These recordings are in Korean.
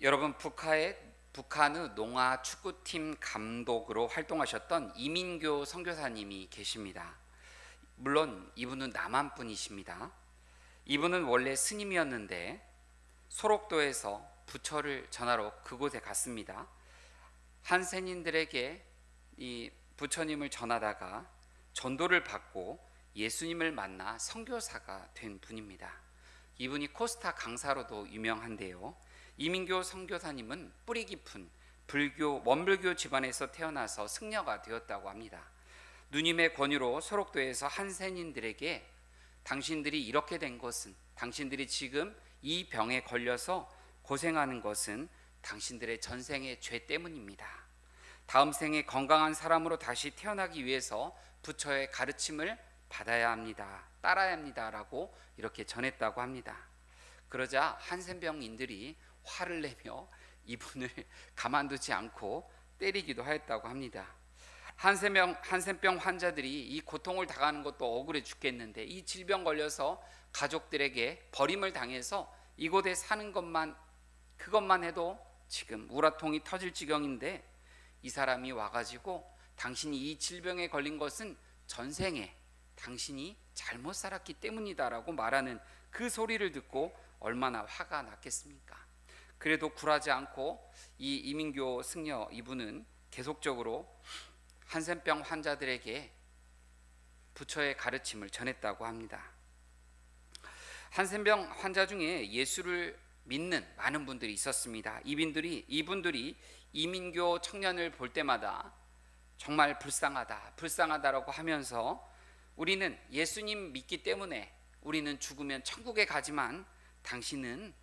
여러분, 북한의 농아 축구팀 감독으로 활동하셨던 이민교 선교사님이 계십니다. 물론 이분은 남한 분이십니다. 이분은 원래 스님이었는데 소록도에서 부처를 전하러 그곳에 갔습니다. 한센인들에게 이 부처님을 전하다가 전도를 받고 예수님을 만나 선교사가 된 분입니다. 이분이 코스타 강사로도 유명한데요. 이민교 선교사님은 뿌리 깊은 원불교 집안에서 태어나서 승려가 되었다고 합니다. 누님의 권유로 소록도에서 한센인들에게 당신들이 이렇게 된 것은, 당신들이 지금 이 병에 걸려서 고생하는 것은 당신들의 전생의 죄 때문입니다. 다음 생에 건강한 사람으로 다시 태어나기 위해서 부처의 가르침을 받아야 합니다, 따라야 합니다 라고 이렇게 전했다고 합니다. 그러자 한센병인들이 화를 내며 이분을 가만두지 않고 때리기도 하였다고 합니다. 한센병 환자들이 이 고통을 당하는 것도 억울해 죽겠는데 이 질병 걸려서 가족들에게 버림을 당해서 이곳에 사는 그것만 해도 지금 우라통이 터질 지경인데, 이 사람이 와가지고 당신이 이 질병에 걸린 것은 전생에 당신이 잘못 살았기 때문이다라고 말하는 그 소리를 듣고 얼마나 화가 났겠습니까? 그래도 굴하지 않고 이 이민교 승려 이분은 계속적으로 한센병 환자들에게 부처의 가르침을 전했다고 합니다. 한센병 환자 중에 예수를 믿는 많은 분들이 있었습니다. 이분들이 이민교 청년을 볼 때마다 정말 불쌍하다라고 하면서, 우리는 예수님 믿기 때문에 우리는 죽으면 천국에 가지만 당신은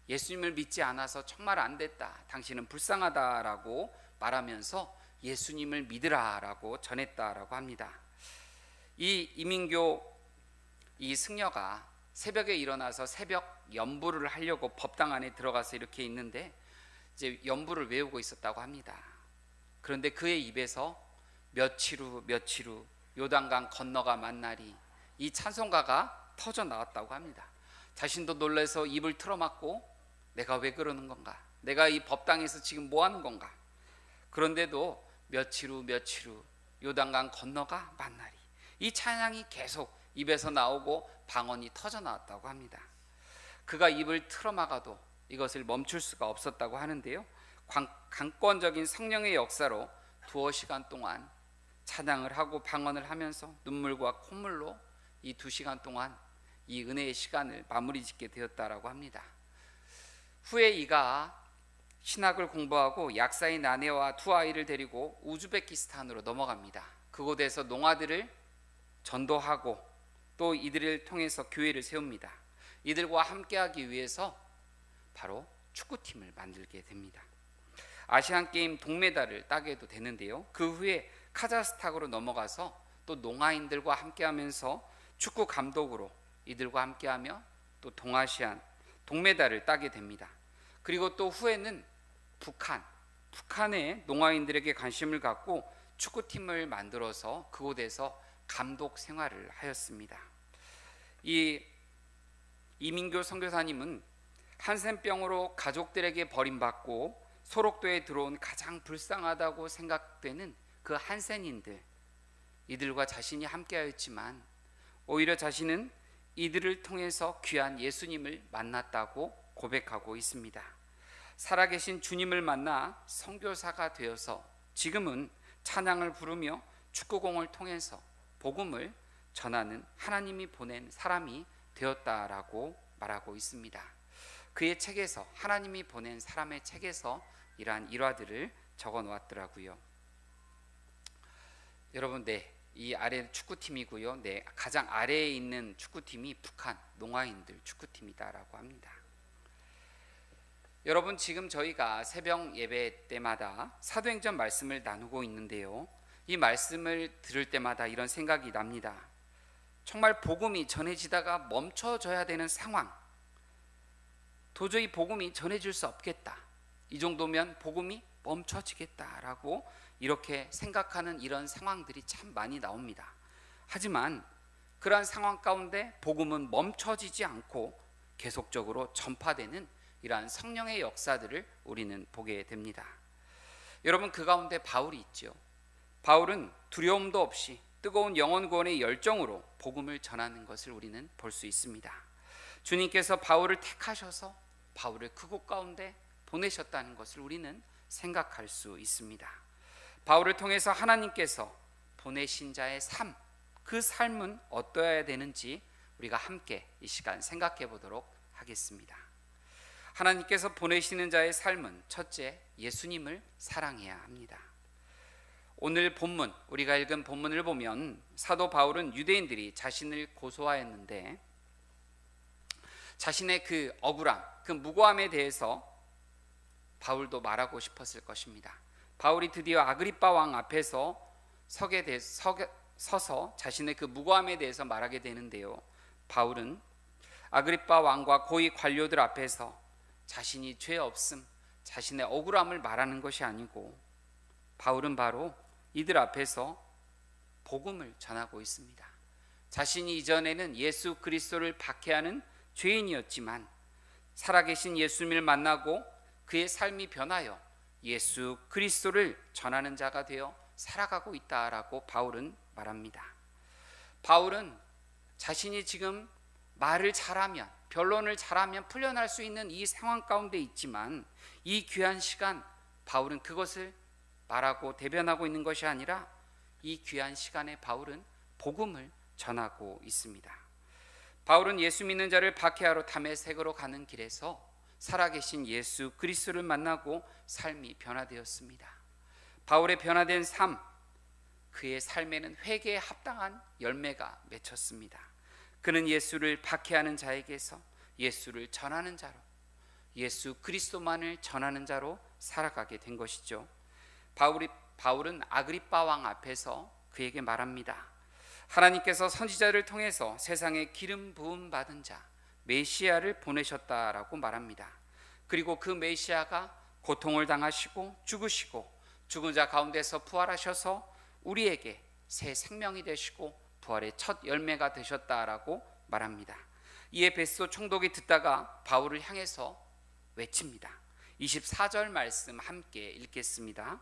예수님을 믿지 않아서 정말 안 됐다, 당신은 불쌍하다라고 말하면서 예수님을 믿으라라고 전했다라고 합니다. 이 이민교 이 승려가 새벽에 일어나서 새벽 연부를 하려고 법당 안에 들어가서 이렇게 있는데 이제 연부를 외우고 있었다고 합니다. 그런데 그의 입에서 며칠 후 요단강 건너가 만나리, 이 찬송가가 터져 나왔다고 합니다. 자신도 놀라서 입을 틀어막고 내가 왜 그러는 건가, 내가 이 법당에서 지금 뭐 하는 건가. 그런데도 며칠 후 요단강 건너가 만나리, 이 찬양이 계속 입에서 나오고 방언이 터져 나왔다고 합니다. 그가 입을 틀어막아도 이것을 멈출 수가 없었다고 하는데요. 강권적인 성령의 역사로 두어 시간 동안 찬양을 하고 방언을 하면서 눈물과 콧물로 이 2시간 동안 이 은혜의 시간을 마무리 짓게 되었다라고 합니다. 후에 이가 신학을 공부하고 약사인 아내와 2아이를 데리고 우즈베키스탄으로 넘어갑니다. 그곳에서 농아들을 전도하고 또 이들을 통해서 교회를 세웁니다. 이들과 함께하기 위해서 바로 축구팀을 만들게 됩니다. 아시안게임 동메달을 따게도 되는데요. 그 후에 카자흐스탄으로 넘어가서 또 농아인들과 함께하면서 축구 감독으로 이들과 함께하며 또 동아시안 동메달을 따게 됩니다. 그리고 또 후에는 북한의 농아인들에게 관심을 갖고 축구팀을 만들어서 그곳에서 감독 생활을 하였습니다. 이 이민교 선교사님은 한센병으로 가족들에게 버림받고 소록도에 들어온 가장 불쌍하다고 생각되는 그 한센인들, 이들과 자신이 함께하였지만 오히려 자신은 이들을 통해서 귀한 예수님을 만났다고 고백하고 있습니다. 살아계신 주님을 만나 선교사가 되어서 지금은 찬양을 부르며 축구공을 통해서 복음을 전하는 하나님이 보낸 사람이 되었다라고 말하고 있습니다. 그의 책에서, 하나님이 보낸 사람의 책에서 이러한 일화들을 적어 놓았더라고요. 여러분, 이 아래 축구팀이고요. 가장 아래에 있는 축구팀이 북한 농아인들 축구팀이다라고 합니다. 여러분, 지금 저희가 새벽 예배 때마다 사도행전 말씀을 나누고 있는데요. 이 말씀을 들을 때마다 이런 생각이 납니다. 정말 복음이 전해지다가 멈춰져야 되는 상황, 도저히 복음이 전해질 수 없겠다, 이 정도면 복음이 멈춰지겠다라고 이렇게 생각하는 이런 상황들이 참 많이 나옵니다. 하지만 그러한 상황 가운데 복음은 멈춰지지 않고 계속적으로 전파되는 이러한 성령의 역사들을 우리는 보게 됩니다. 여러분, 그 가운데 바울이 있죠. 바울은 두려움도 없이 뜨거운 영혼 구원의 열정으로 복음을 전하는 것을 우리는 볼 수 있습니다. 주님께서 바울을 택하셔서 바울을 그곳 가운데 보내셨다는 것을 우리는 생각할 수 있습니다. 바울을 통해서 하나님께서 보내신 자의 삶, 그 삶은 어떠해야 되는지 우리가 함께 이 시간 생각해 보도록 하겠습니다. 하나님께서 보내시는 자의 삶은 첫째, 예수님을 사랑해야 합니다. 오늘 본문, 우리가 읽은 본문을 보면 사도 바울은 유대인들이 자신을 고소하였는데 자신의 그 억울함, 그 무고함에 대해서 바울도 말하고 싶었을 것입니다. 바울이 드디어 아그리빠 왕 앞에서 서서 자신의 그 무고함에 대해서 말하게 되는데요. 바울은 아그리빠 왕과 고위 관료들 앞에서 자신이 죄 없음, 자신의 억울함을 말하는 것이 아니고 바울은 바로 이들 앞에서 복음을 전하고 있습니다. 자신이 이전에는 예수 그리스도를 박해하는 죄인이었지만 살아계신 예수님을 만나고 그의 삶이 변하여 예수 그리스도를 전하는 자가 되어 살아가고 있다라고 바울은 말합니다. 바울은 자신이 지금 말을 잘하면, 변론을 잘하면 풀려날 수 있는 이 상황 가운데 있지만 이 귀한 시간 바울은 그것을 말하고 대변하고 있는 것이 아니라 이 귀한 시간에 바울은 복음을 전하고 있습니다. 바울은 예수 믿는 자를 박해하러 다메섹으로 가는 길에서 살아계신 예수 그리스도를 만나고 삶이 변화되었습니다. 바울의 변화된 삶, 그의 삶에는 회개에 합당한 열매가 맺혔습니다. 그는 예수를 박해하는 자에게서 예수를 전하는 자로, 예수 그리스도만을 전하는 자로 살아가게 된 것이죠. 바울은 아그리빠 왕 앞에서 그에게 말합니다. 하나님께서 선지자를 통해서 세상에 기름 부음 받은 자 메시아를 보내셨다라고 말합니다. 그리고 그 메시아가 고통을 당하시고 죽으시고 죽은 자 가운데서 부활하셔서 우리에게 새 생명이 되시고 부활의 첫 열매가 되셨다라고 말합니다. 이에 베스도 총독이 듣다가 바울을 향해서 외칩니다. 24절 말씀 함께 읽겠습니다.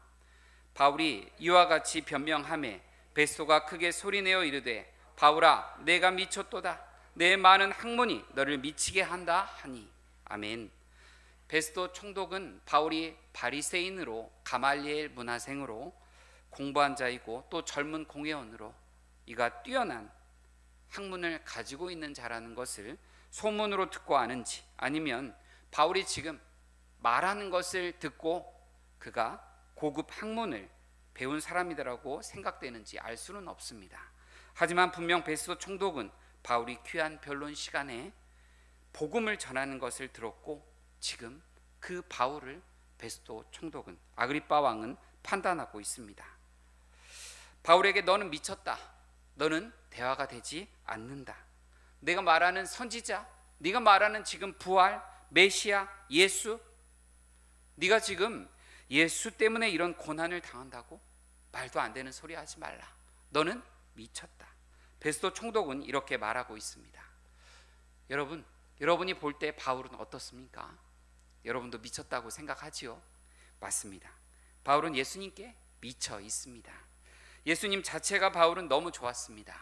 바울이 이와 같이 변명하매 베스도가 크게 소리내어 이르되 바울아 내가 미쳤도다. 내 많은 학문이 너를 미치게 한다 하니. 아멘. 베스도 총독은 바울이 바리새인으로 가말리엘 문화생으로 공부한 자이고 또 젊은 공회원으로 이가 뛰어난 학문을 가지고 있는 자라는 것을 소문으로 듣고 아는지, 아니면 바울이 지금 말하는 것을 듣고 그가 고급 학문을 배운 사람이라고 생각되는지 알 수는 없습니다. 하지만 분명 베스도 총독은 바울이 귀한 변론 시간에 복음을 전하는 것을 들었고 지금 그 바울을 베스도 총독은, 아그리빠 왕은 판단하고 있습니다. 바울에게 너는 미쳤다. 너는 대화가 되지 않는다. 내가 말하는 선지자, 네가 말하는 지금 부활, 메시아, 예수, 네가 지금 예수 때문에 이런 고난을 당한다고? 말도 안 되는 소리 하지 말라. 너는 미쳤다. 베스도 총독은 이렇게 말하고 있습니다. 여러분이 볼 때 바울은 어떻습니까? 여러분도 미쳤다고 생각하지요? 맞습니다. 바울은 예수님께 미쳐 있습니다. 예수님 자체가 바울은 너무 좋았습니다.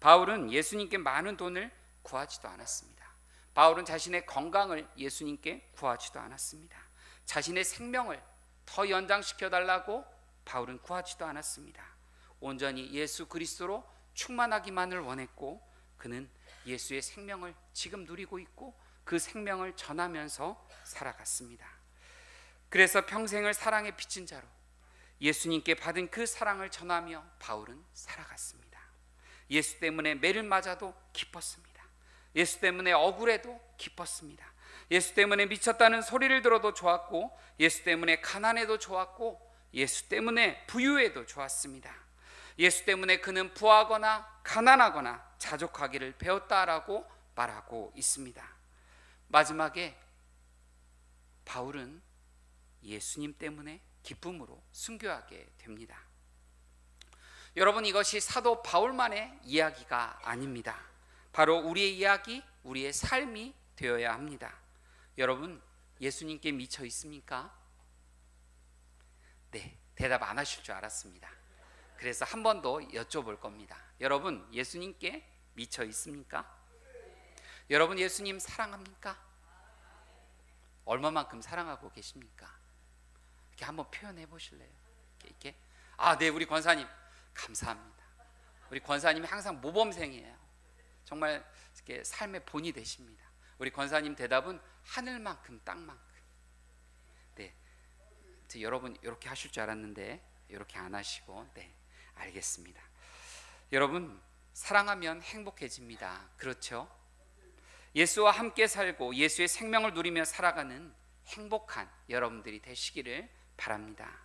바울은 예수님께 많은 돈을 구하지도 않았습니다. 바울은 자신의 건강을 예수님께 구하지도 않았습니다. 자신의 생명을 더 연장시켜 달라고 바울은 구하지도 않았습니다. 온전히 예수 그리스도로 충만하기만을 원했고 그는 예수의 생명을 지금 누리고 있고 그 생명을 전하면서 살아갔습니다. 그래서 평생을 사랑에 비친 자로 예수님께 받은 그 사랑을 전하며 바울은 살아갔습니다. 예수 때문에 매를 맞아도 기뻤습니다. 예수 때문에 억울해도 기뻤습니다. 예수 때문에 미쳤다는 소리를 들어도 좋았고 예수 때문에 가난해도 좋았고 예수 때문에 부유해도 좋았습니다. 예수 때문에 그는 부하거나 가난하거나 자족하기를 배웠다라고 말하고 있습니다. 마지막에 바울은 예수님 때문에 기쁨으로 순교하게 됩니다. 여러분, 이것이 사도 바울만의 이야기가 아닙니다. 바로 우리의 이야기, 우리의 삶이 되어야 합니다. 여러분, 예수님께 미쳐 있습니까? 네, 대답 안 하실 줄 알았습니다. 그래서 한 번 더 여쭤볼 겁니다. 여러분, 예수님께 미쳐 있습니까? 여러분, 예수님 사랑합니까? 얼마만큼 사랑하고 계십니까? 이렇게 한번 표현해 보실래요? 이렇게. 네, 우리 권사님 감사합니다. 우리 권사님이 항상 모범생이에요. 정말 이렇게 삶의 본이 되십니다. 우리 권사님 대답은 하늘만큼 땅만큼. 네, 여러분 이렇게 하실 줄 알았는데 이렇게 안 하시고, 네, 알겠습니다. 여러분, 사랑하면 행복해집니다. 그렇죠? 예수와 함께 살고 예수의 생명을 누리며 살아가는 행복한 여러분들이 되시기를 바랍니다.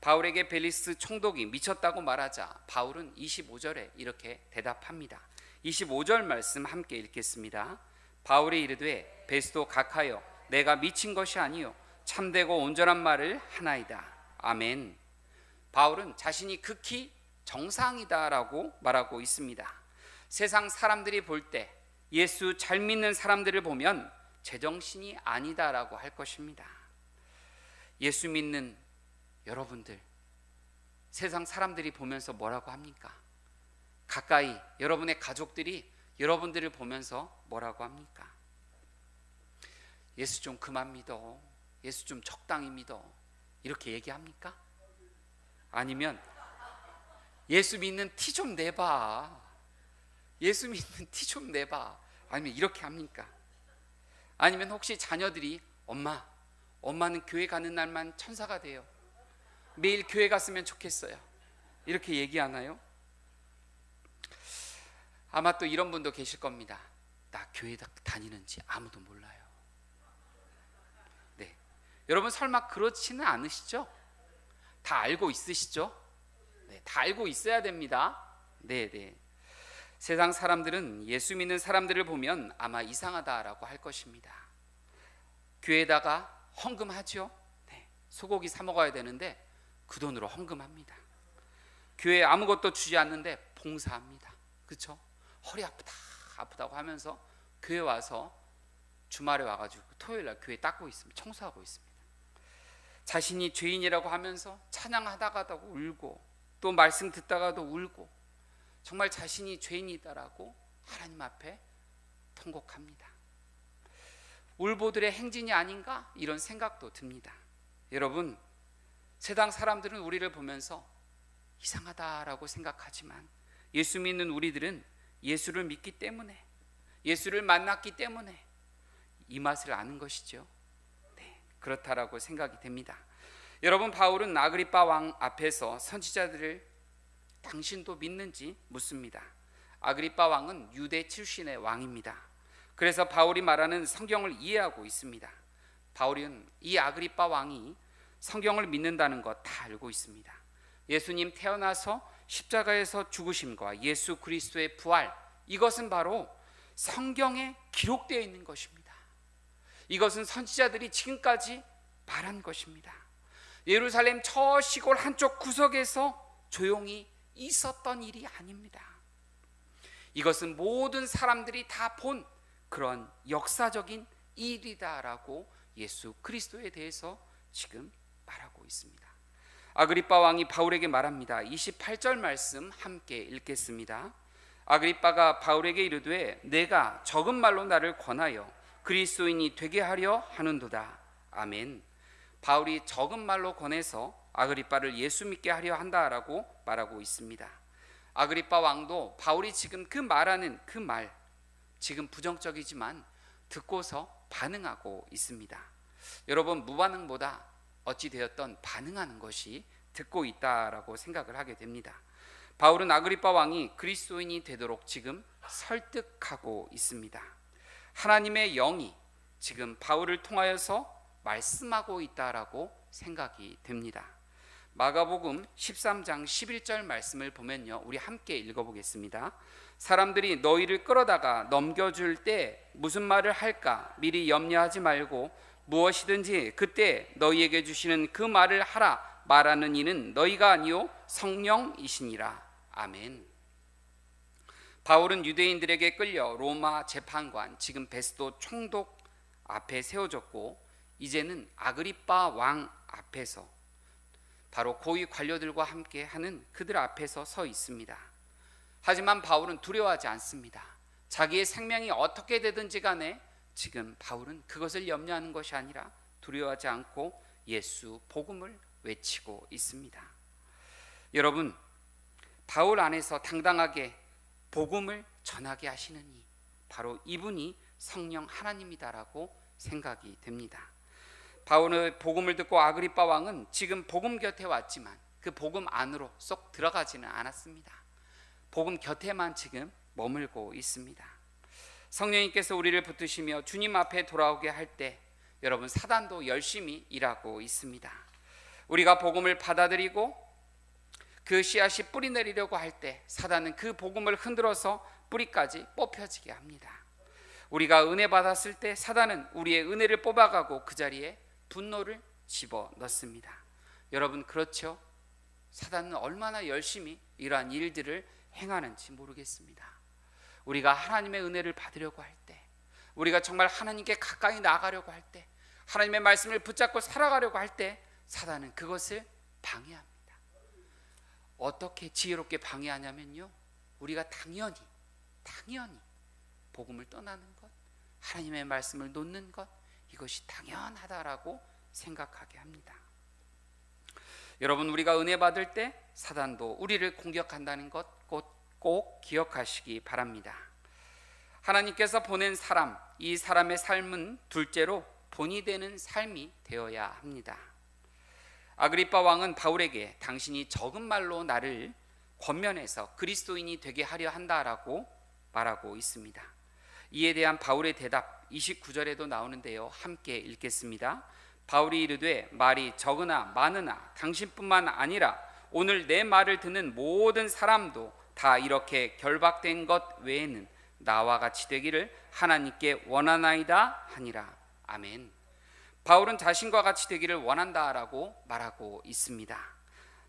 바울에게 벨리스 총독이 미쳤다고 말하자 바울은 25절에 이렇게 대답합니다. 25절 말씀 함께 읽겠습니다. 바울이 이르되 베스도 각하여 내가 미친 것이 아니요 참되고 온전한 말을 하나이다. 아멘. 바울은 자신이 극히 정상이다라고 말하고 있습니다. 세상 사람들이 볼 때 예수 잘 믿는 사람들을 보면 제정신이 아니다라고 할 것입니다. 예수 믿는 여러분들, 세상 사람들이 보면서 뭐라고 합니까? 가까이 여러분의 가족들이 여러분들을 보면서 뭐라고 합니까? 예수 좀 그만 믿어, 예수 좀 적당히 믿어, 이렇게 얘기합니까? 아니면 예수 믿는 티 좀 내봐, 예수 믿는 티 좀 내봐, 아니면 이렇게 합니까? 아니면 혹시 자녀들이 엄마는 교회 가는 날만 천사가 돼요, 매일 교회 갔으면 좋겠어요, 이렇게 얘기하나요? 아마 또 이런 분도 계실 겁니다. 나 교회 다니는지 아무도 몰라요. 네, 여러분 설마 그렇지는 않으시죠? 다 알고 있으시죠? 네, 다 알고 있어야 됩니다. 네. 세상 사람들은 예수 믿는 사람들을 보면 아마 이상하다라고 할 것입니다. 교회에다가 헌금하죠. 네, 소고기 사 먹어야 되는데 그 돈으로 헌금합니다. 교회에 아무것도 주지 않는데 봉사합니다. 그렇죠? 허리 아프다고 하면서 교회 와서 주말에 와가지고 토요일날 교회 닦고 있습니다. 청소하고 있습니다. 자신이 죄인이라고 하면서 찬양하다가도 울고 또 말씀 듣다가도 울고 정말 자신이 죄인이다라고 하나님 앞에 통곡합니다. 울보들의 행진이 아닌가 이런 생각도 듭니다. 여러분, 세상 사람들은 우리를 보면서 이상하다라고 생각하지만 예수 믿는 우리들은 예수를 믿기 때문에, 예수를 만났기 때문에 이 맛을 아는 것이죠. 네, 그렇다라고 생각이 됩니다. 여러분, 바울은 아그리빠 왕 앞에서 선지자들을 당신도 믿는지 묻습니다. 아그리빠 왕은 유대 출신의 왕입니다. 그래서 바울이 말하는 성경을 이해하고 있습니다. 바울은 이 아그리빠 왕이 성경을 믿는다는 것 다 알고 있습니다. 예수님 태어나서 십자가에서 죽으심과 예수 그리스도의 부활, 이것은 바로 성경에 기록되어 있는 것입니다. 이것은 선지자들이 지금까지 말한 것입니다. 예루살렘 저 시골 한쪽 구석에서 조용히 있었던 일이 아닙니다. 이것은 모든 사람들이 다 본 그런 역사적인 일이다라고 예수 그리스도에 대해서 지금 말하고 있습니다. 아그리빠 왕이 바울에게 말합니다. 28절 말씀 함께 읽겠습니다. 아그리빠가 바울에게 이르되 내가 적은 말로 나를 권하여 그리스도인이 되게 하려 하는도다. 아멘. 바울이 적은 말로 권해서 아그리빠를 예수 믿게 하려 한다라고 말하고 있습니다. 아그리빠 왕도 바울이 지금 그 말하는 그 말, 지금 부정적이지만 듣고서 반응하고 있습니다. 여러분, 무반응보다 어찌 되었던 반응하는 것이 듣고 있다라고 생각을 하게 됩니다. 바울은 아그리빠 왕이 그리스도인이 되도록 지금 설득하고 있습니다. 하나님의 영이 지금 바울을 통하여서 말씀하고 있다라고 생각이 됩니다. 마가복음 13장 11절 말씀을 보면요, 우리 함께 읽어보겠습니다. 사람들이 너희를 끌어다가 넘겨줄 때 무슨 말을 할까 미리 염려하지 말고 무엇이든지 그때 너희에게 주시는 그 말을 하라. 말하는 이는 너희가 아니요 성령이시니라. 아멘. 바울은 유대인들에게 끌려 로마 재판관, 지금 베스도 총독 앞에 세워졌고 이제는 아그리빠 왕 앞에서 바로 고위 관료들과 함께 하는 그들 앞에서 서 있습니다. 하지만 바울은 두려워하지 않습니다. 자기의 생명이 어떻게 되든지 간에 지금 바울은 그것을 염려하는 것이 아니라 두려워하지 않고 예수 복음을 외치고 있습니다. 여러분, 바울 안에서 당당하게 복음을 전하게 하시는 이, 바로 이분이 성령 하나님이다라고 생각이 됩니다. 바울의 복음을 듣고 아그리빠 왕은 지금 복음 곁에 왔지만 그 복음 안으로 쏙 들어가지는 않았습니다. 복음 곁에만 지금 머물고 있습니다. 성령님께서 우리를 붙드시며 주님 앞에 돌아오게 할 때 여러분, 사단도 열심히 일하고 있습니다. 우리가 복음을 받아들이고 그 씨앗이 뿌리 내리려고 할 때 사단은 그 복음을 흔들어서 뿌리까지 뽑혀지게 합니다. 우리가 은혜 받았을 때 사단은 우리의 은혜를 뽑아가고 그 자리에 분노를 집어넣습니다. 여러분, 그렇죠? 사단은 얼마나 열심히 이러한 일들을 행하는지 모르겠습니다. 우리가 하나님의 은혜를 받으려고 할 때, 우리가 정말 하나님께 가까이 나가려고 할 때, 하나님의 말씀을 붙잡고 살아가려고 할 때 사단은 그것을 방해합니다. 어떻게 지혜롭게 방해하냐면요, 우리가 당연히 복음을 떠나는 것, 하나님의 말씀을 놓는 것, 이것이 당연하다라고 생각하게 합니다. 여러분, 우리가 은혜 받을 때 사단도 우리를 공격한다는 것 꼭 기억하시기 바랍니다. 하나님께서 보낸 사람, 이 사람의 삶은 둘째로 본이 되는 삶이 되어야 합니다. 아그리빠 왕은 바울에게 당신이 적은 말로 나를 권면해서 그리스도인이 되게 하려 한다라고 말하고 있습니다. 이에 대한 바울의 대답 29절에도 나오는데요, 함께 읽겠습니다. 바울이 이르되 말이 적으나 많으나 당신뿐만 아니라 오늘 내 말을 듣는 모든 사람도 다 이렇게 결박된 것 외에는 나와 같이 되기를 하나님께 원하나이다 하니라. 아멘. 바울은 자신과 같이 되기를 원한다라고 말하고 있습니다.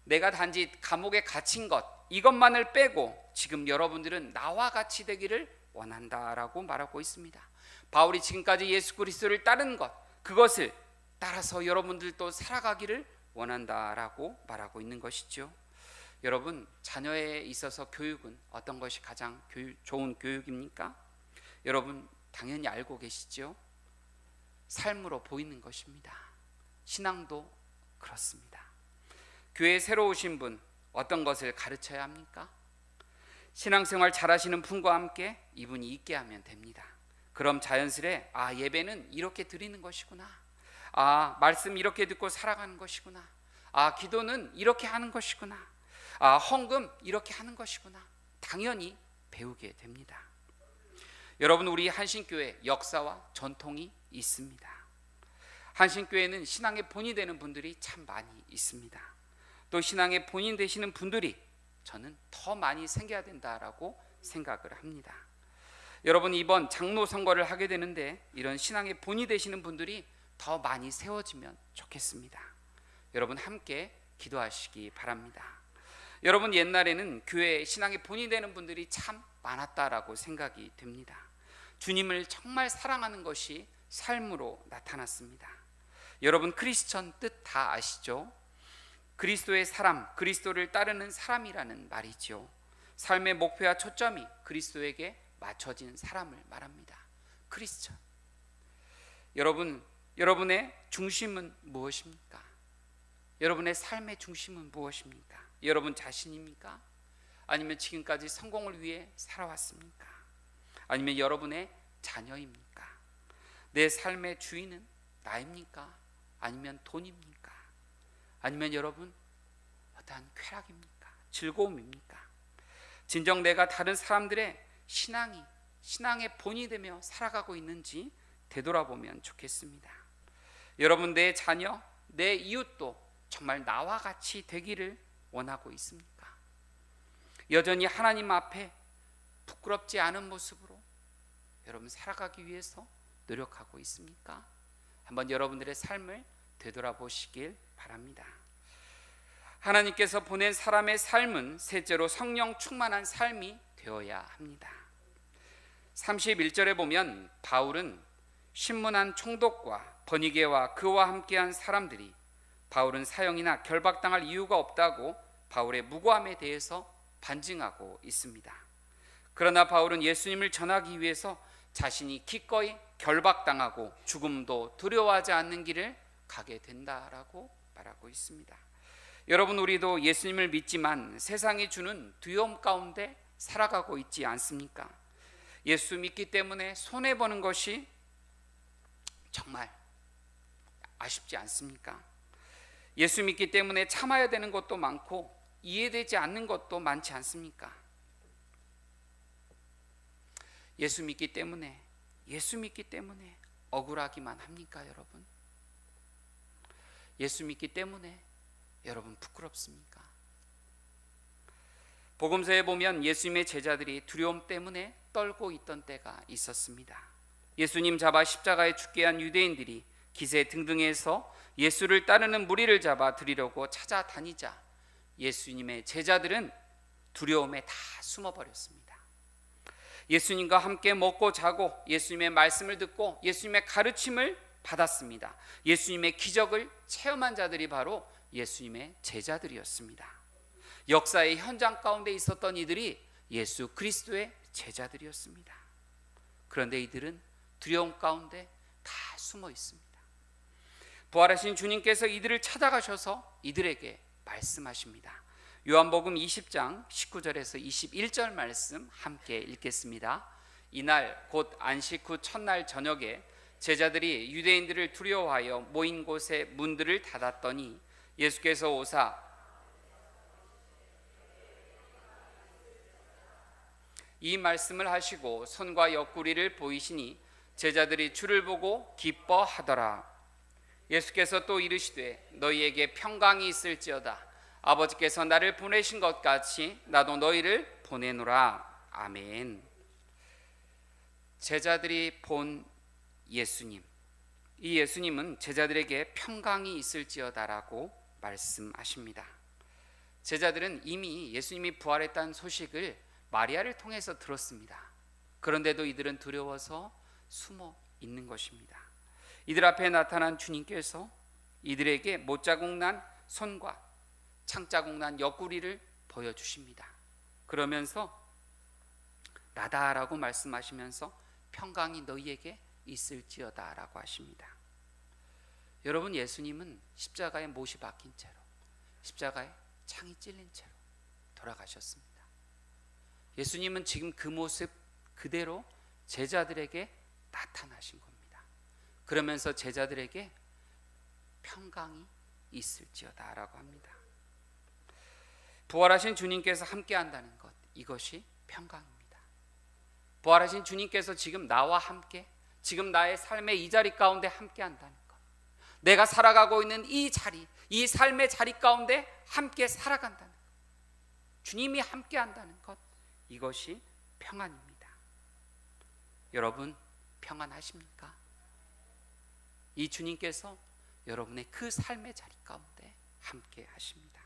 내가 단지 감옥에 갇힌 것, 이것만을 빼고 지금 여러분들은 나와 같이 되기를 원한다라고 말하고 있습니다. 바울이 지금까지 예수 그리스도를 따른 것, 그것을 따라서 여러분들도 살아가기를 원한다라고 말하고 있는 것이죠. 여러분, 자녀에 있어서 교육은 어떤 것이 가장 좋은 교육입니까? 여러분 당연히 알고 계시죠? 삶으로 보이는 것입니다. 신앙도 그렇습니다. 교회에 새로 오신 분, 어떤 것을 가르쳐야 합니까? 신앙생활 잘하시는 분과 함께 이분이 있게 하면 됩니다. 그럼 자연스레 예배는 이렇게 드리는 것이구나, 말씀 이렇게 듣고 살아가는 것이구나, 기도는 이렇게 하는 것이구나, 헌금 이렇게 하는 것이구나, 당연히 배우게 됩니다. 여러분, 우리 한신교회 역사와 전통이 있습니다. 한신교회는 신앙의 본이 되는 분들이 참 많이 있습니다. 또 신앙의 본인 되시는 분들이 저는 더 많이 생겨야 된다라고 생각을 합니다. 여러분, 이번 장로 선거를 하게 되는데 이런 신앙의 본이 되시는 분들이 더 많이 세워지면 좋겠습니다. 여러분 함께 기도하시기 바랍니다. 여러분, 옛날에는 교회 신앙의 본이 되는 분들이 참 많았다라고 생각이 됩니다. 주님을 정말 사랑하는 것이 삶으로 나타났습니다. 여러분, 크리스천 뜻 다 아시죠? 그리스도의 사람, 그리스도를 따르는 사람이라는 말이죠. 삶의 목표와 초점이 그리스도에게 맞춰진 사람을 말합니다. 크리스천. 여러분, 여러분의 중심은 무엇입니까? 여러분의 삶의 중심은 무엇입니까? 여러분 자신입니까? 아니면 지금까지 성공을 위해 살아왔습니까? 아니면 여러분의 자녀입니까? 내 삶의 주인은 나입니까? 아니면 돈입니까? 아니면 여러분 어떠한 쾌락입니까? 즐거움입니까? 진정 내가 다른 사람들의 신앙의 본이 되며 살아가고 있는지 되돌아보면 좋겠습니다. 여러분, 내 자녀, 내 이웃도 정말 나와 같이 되기를 원하고 있습니까? 여전히 하나님 앞에 부끄럽지 않은 모습으로 여러분 살아가기 위해서 노력하고 있습니까? 한번 여러분들의 삶을 되돌아보시길 바랍니다. 하나님께서 보낸 사람의 삶은 셋째로 성령 충만한 삶이 되어야 합니다. 31절에 보면 바울은 신문한 총독과 버니게와 그와 함께한 사람들이 바울은 사형이나 결박당할 이유가 없다고 바울의 무고함에 대해서 반증하고 있습니다. 그러나 바울은 예수님을 전하기 위해서 자신이 기꺼이 결박당하고 죽음도 두려워하지 않는 길을 가게 된다라고 말하고 있습니다. 여러분, 우리도 예수님을 믿지만 세상이 주는 두려움 가운데 살아가고 있지 않습니까? 예수 믿기 때문에 손해보는 것이 정말 아쉽지 않습니까? 예수 믿기 때문에 참아야 되는 것도 많고 이해되지 않는 것도 많지 않습니까? 예수 믿기 때문에 억울하기만 합니까, 여러분? 예수 믿기 때문에 여러분 부끄럽습니까? 복음서에 보면 예수님의 제자들이 두려움 때문에 떨고 있던 때가 있었습니다. 예수님 잡아 십자가에 죽게 한 유대인들이 기세 등등해서 예수를 따르는 무리를 잡아 들이려고 찾아다니자 예수님의 제자들은 두려움에 다 숨어버렸습니다. 예수님과 함께 먹고 자고 예수님의 말씀을 듣고 예수님의 가르침을 받았습니다. 예수님의 기적을 체험한 자들이 바로 예수님의 제자들이었습니다. 역사의 현장 가운데 있었던 이들이 예수 그리스도의 제자들이었습니다. 그런데 이들은 두려움 가운데 다 숨어 있습니다. 부활하신 주님께서 이들을 찾아가셔서 이들에게 말씀하십니다. 요한복음 20장 19절에서 21절 말씀 함께 읽겠습니다. 이날 곧 안식 후 첫날 저녁에 제자들이 유대인들을 두려워하여 모인 곳에 문들을 닫았더니 예수께서 오사 이 말씀을 하시고 손과 옆구리를 보이시니 제자들이 주를 보고 기뻐하더라. 예수께서 또 이르시되 너희에게 평강이 있을지어다. 아버지께서 나를 보내신 것 같이 나도 너희를 보내노라. 아멘. 제자들이 본 예수님, 이 예수님은 제자들에게 평강이 있을지어다라고 말씀하십니다. 제자들은 이미 예수님이 부활했다는 소식을 마리아를 통해서 들었습니다. 그런데도 이들은 두려워서 숨어 있는 것입니다. 이들 앞에 나타난 주님께서 이들에게 못자국 난 손과 창자국 난 옆구리를 보여주십니다. 그러면서 나다라고 말씀하시면서 평강이 너희에게 있을지어다 라고 하십니다. 여러분, 예수님은 십자가에 못이 박힌 채로, 십자가에 창이 찔린 채로 돌아가셨습니다. 예수님은 지금 그 모습 그대로 제자들에게 나타나신 겁니다. 그러면서 제자들에게 평강이 있을지어다 라고 합니다. 부활하신 주님께서 함께 한다는 것, 이것이 평강입니다. 부활하신 주님께서 지금 나와 함께, 지금 나의 삶의 이 자리 가운데 함께 한다는 것, 내가 살아가고 있는 이 자리, 이 삶의 자리 가운데 함께 살아간다는 것, 주님이 함께 한다는 것, 이것이 평안입니다. 여러분, 평안하십니까? 이 주님께서 여러분의 그 삶의 자리 가운데 함께 하십니다.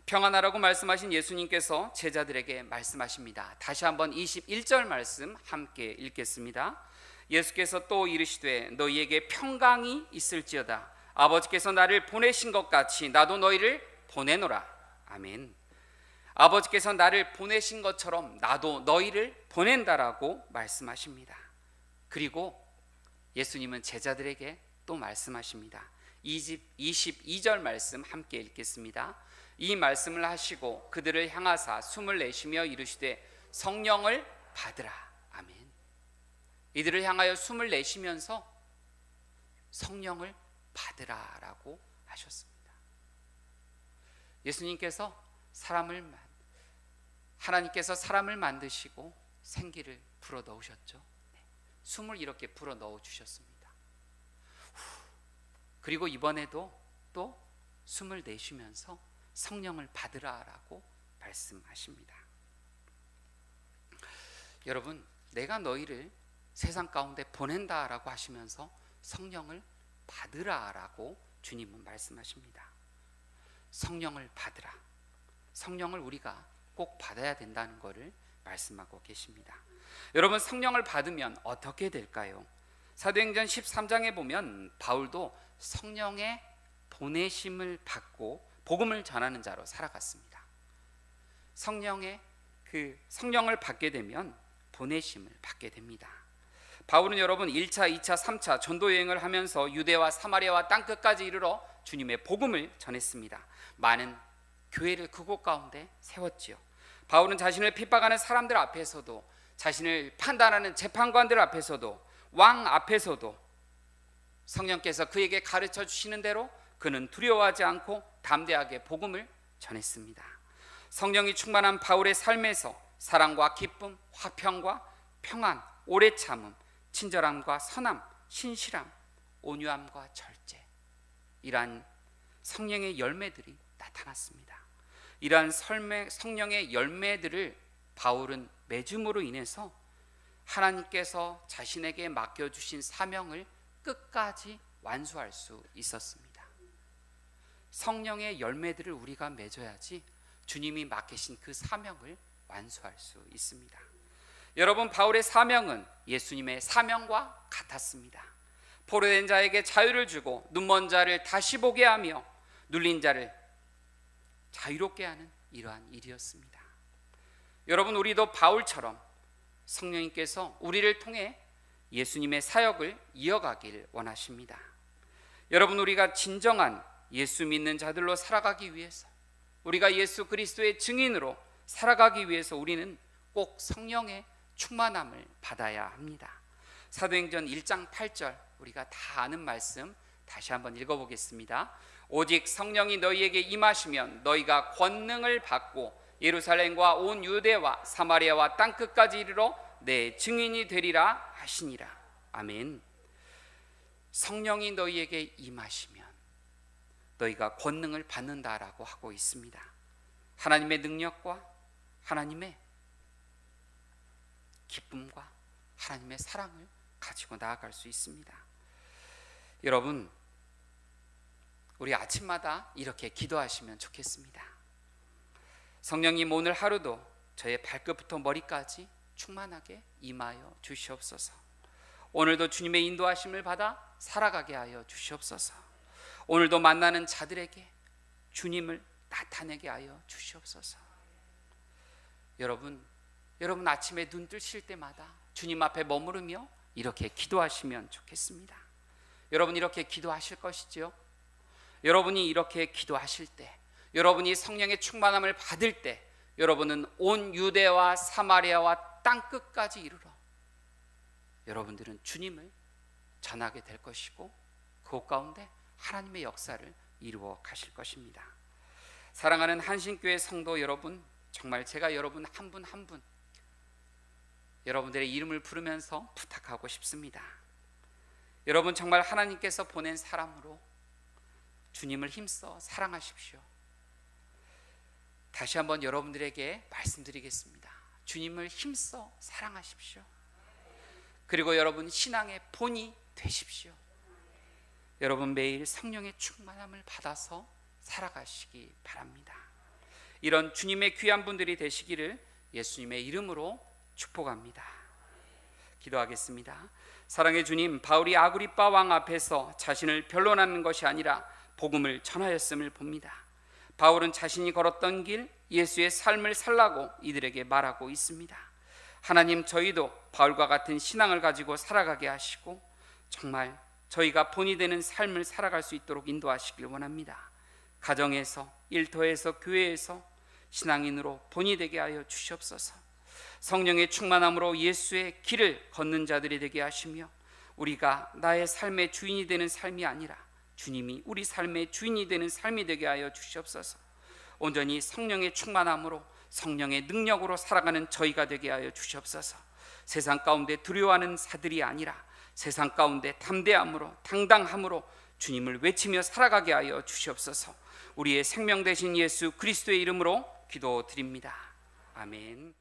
평안하라고 말씀하신 예수님께서 제자들에게 말씀하십니다. 다시 한번 21절 말씀 함께 읽겠습니다. 예수께서 또 이르시되 너희에게 평강이 있을지어다. 아버지께서 나를 보내신 것 같이 나도 너희를 보내노라. 아멘. 아버지께서 나를 보내신 것처럼 나도 너희를 보낸다라고 말씀하십니다. 그리고 예수님은 제자들에게 또 말씀하십니다. 22절 말씀 함께 읽겠습니다. 이 말씀을 하시고 그들을 향하사 숨을 내쉬며 이르시되 성령을 받으라. 아멘. 이들을 향하여 숨을 내쉬면서 성령을 받으라라고 하셨습니다. 예수님께서 하나님께서 사람을 만드시고 생기를 불어 넣으셨죠. 숨을 이렇게 불어 넣어 주셨습니다. 그리고 이번에도 또 숨을 내쉬면서 성령을 받으라라고 말씀하십니다. 여러분, 내가 너희를 세상 가운데 보낸다라고 하시면서 성령을 받으라라고 주님은 말씀하십니다. 성령을 받으라. 성령을 우리가 꼭 받아야 된다는 것을 말씀하고 계십니다. 여러분, 성령을 받으면 어떻게 될까요? 사도행전 13장에 보면 바울도 성령의 보내심을 받고 복음을 전하는 자로 살아갔습니다. 성령을 받게 되면 보내심을 받게 됩니다. 바울은 여러분 1차, 2차, 3차 전도 여행을 하면서 유대와 사마리아와 땅끝까지 이르러 주님의 복음을 전했습니다. 많은 교회를 그곳 가운데 세웠지요. 바울은 자신을 핍박하는 사람들 앞에서도, 자신을 판단하는 재판관들 앞에서도, 왕 앞에서도 성령께서 그에게 가르쳐 주시는 대로 그는 두려워하지 않고 담대하게 복음을 전했습니다. 성령이 충만한 바울의 삶에서 사랑과 기쁨, 화평과 평안, 오래 참음, 친절함과 선함, 신실함, 온유함과 절제, 이러한 성령의 열매들이 나타났습니다. 이러한 성령의 열매들을 바울은 맺음으로 인해서 하나님께서 자신에게 맡겨주신 사명을 끝까지 완수할 수 있었습니다. 성령의 열매들을 우리가 맺어야지 주님이 맡기신 그 사명을 완수할 수 있습니다. 여러분, 바울의 사명은 예수님의 사명과 같았습니다. 포로된 자에게 자유를 주고 눈먼 자를 다시 보게 하며 눌린 자를 자유롭게 하는 이러한 일이었습니다. 여러분, 우리도 바울처럼 성령님께서 우리를 통해 예수님의 사역을 이어가길 원하십니다. 여러분, 우리가 진정한 예수 믿는 자들로 살아가기 위해서, 우리가 예수 그리스도의 증인으로 살아가기 위해서 우리는 꼭 성령의 충만함을 받아야 합니다. 사도행전 1장 8절, 우리가 다 아는 말씀 다시 한번 읽어보겠습니다. 오직 성령이 너희에게 임하시면 너희가 권능을 받고 예루살렘과 온 유대와 사마리아와 땅끝까지 이르러 내 증인이 되리라 하시니라. 아멘. 성령이 너희에게 임하시면 너희가 권능을 받는다라고 하고 있습니다. 하나님의 능력과 하나님의 기쁨과 하나님의 사랑을 가지고 나아갈 수 있습니다. 여러분, 우리 아침마다 이렇게 기도하시면 좋겠습니다. 성령님, 오늘 하루도 저의 발끝부터 머리까지 충만하게 임하여 주시옵소서. 오늘도 주님의 인도하심을 받아 살아가게 하여 주시옵소서. 오늘도 만나는 자들에게 주님을 나타내게 하여 주시옵소서. 여러분 아침에 눈 뜨실 때마다 주님 앞에 머무르며 이렇게 기도하시면 좋겠습니다. 여러분, 이렇게 기도하실 것이죠. 여러분이 이렇게 기도하실 때, 여러분이 성령의 충만함을 받을 때, 여러분은 온 유대와 사마리아와 땅끝까지 이르러 여러분들은 주님을 전하게 될 것이고 그곳 가운데 하나님의 역사를 이루어 가실 것입니다. 사랑하는 한신교회 성도 여러분, 정말 제가 여러분 한 분 한 분 여러분들의 이름을 부르면서 부탁하고 싶습니다. 여러분, 정말 하나님께서 보낸 사람으로 주님을 힘써 사랑하십시오. 다시 한번 여러분들에게 말씀드리겠습니다. 주님을 힘써 사랑하십시오. 그리고 여러분 신앙의 본이 되십시오. 여러분, 매일 성령의 충만함을 받아서 살아가시기 바랍니다. 이런 주님의 귀한 분들이 되시기를 예수님의 이름으로 축복합니다. 기도하겠습니다. 사랑의 주님, 바울이 아그리빠 왕 앞에서 자신을 변론하는 것이 아니라 복음을 전하였음을 봅니다. 바울은 자신이 걸었던 길, 예수의 삶을 살라고 이들에게 말하고 있습니다. 하나님, 저희도 바울과 같은 신앙을 가지고 살아가게 하시고 정말 저희가 본이 되는 삶을 살아갈 수 있도록 인도하시길 원합니다. 가정에서, 일터에서, 교회에서 신앙인으로 본이 되게 하여 주시옵소서. 성령의 충만함으로 예수의 길을 걷는 자들이 되게 하시며 우리가 나의 삶의 주인이 되는 삶이 아니라 주님이 우리 삶의 주인이 되는 삶이 되게 하여 주시옵소서. 온전히 성령의 충만함으로 성령의 능력으로 살아가는 저희가 되게 하여 주시옵소서. 세상 가운데 두려워하는 자들이 아니라 세상 가운데 담대함으로 당당함으로 주님을 외치며 살아가게 하여 주시옵소서. 우리의 생명 되신 예수 그리스도의 이름으로 기도드립니다. 아멘.